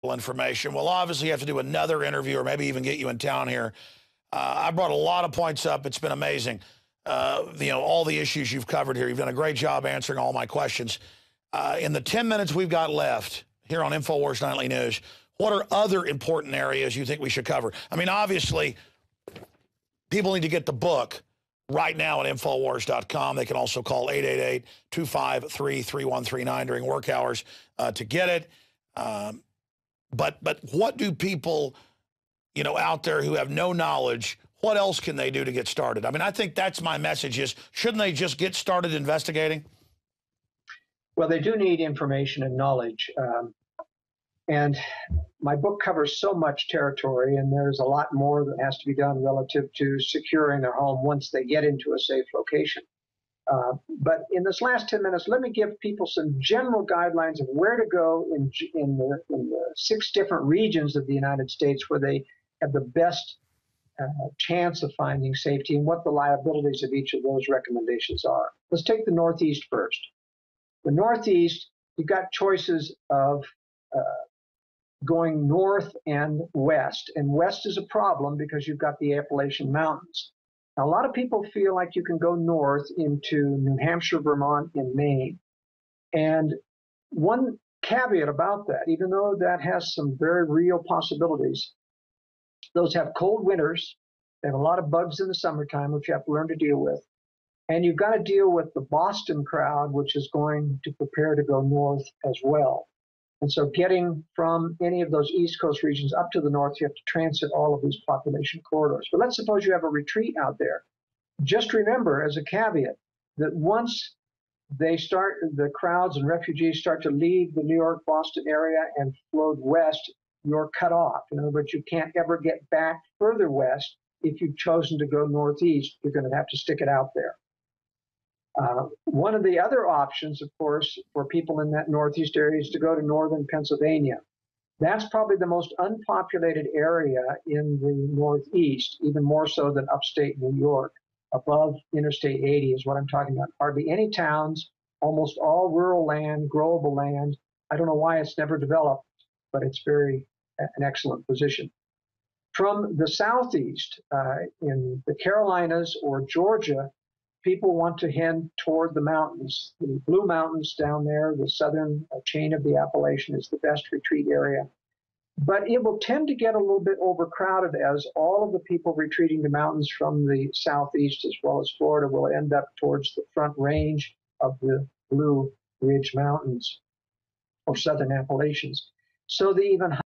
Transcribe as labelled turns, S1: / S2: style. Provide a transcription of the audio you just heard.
S1: information. We'll obviously have to do another interview or maybe even get you in town here. I brought a lot of points up. It's been amazing. All the issues you've covered here. You've done a great job answering all my questions. In the 10 minutes we've got left here on InfoWars Nightly News, what are other important areas you think we should cover? I mean, obviously, people need to get the book right now at Infowars.com. They can also call 888-253-3139 during work hours to get it. But what do people, out there who have no knowledge, what else can they do to get started? I mean, I think that's my message is, shouldn't they just get started investigating?
S2: Well, they do need information and knowledge. And my book covers so much territory, and there's a lot more that has to be done relative to securing their home once they get into a safe location. But in this last 10 minutes, let me give people some general guidelines of where to go in the 6 different regions of the United States where they have the best chance of finding safety and what the liabilities of each of those recommendations are. Let's take the Northeast first. The Northeast, you've got choices of going north and west. And west is a problem because you've got the Appalachian Mountains. Now, a lot of people feel like you can go north into New Hampshire, Vermont, and Maine. And one caveat about that, even though that has some very real possibilities, those have cold winters. They have a lot of bugs in the summertime, which you have to learn to deal with. And you've got to deal with the Boston crowd, which is going to prepare to go north as well. And so getting from any of those East Coast regions up to the north, you have to transit all of these population corridors. But let's suppose you have a retreat out there. Just remember, as a caveat, that once the crowds and refugees start to leave the New York, Boston area and flow west, you're cut off. In other words, you can't ever get back further west. If you've chosen to go northeast, you're going to have to stick it out there. One of the other options, of course, for people in that northeast area is to go to northern Pennsylvania. That's probably the most unpopulated area in the northeast, even more so than upstate New York. Above Interstate 80 is what I'm talking about. Hardly any towns, almost all rural land, growable land. I don't know why it's never developed, but it's an excellent position. From the southeast, in the Carolinas or Georgia, people want to head toward the mountains. The Blue Mountains down there, the southern chain of the Appalachian, is the best retreat area. But it will tend to get a little bit overcrowded as all of the people retreating to mountains from the southeast as well as Florida will end up towards the front range of the Blue Ridge Mountains or southern Appalachians. So the even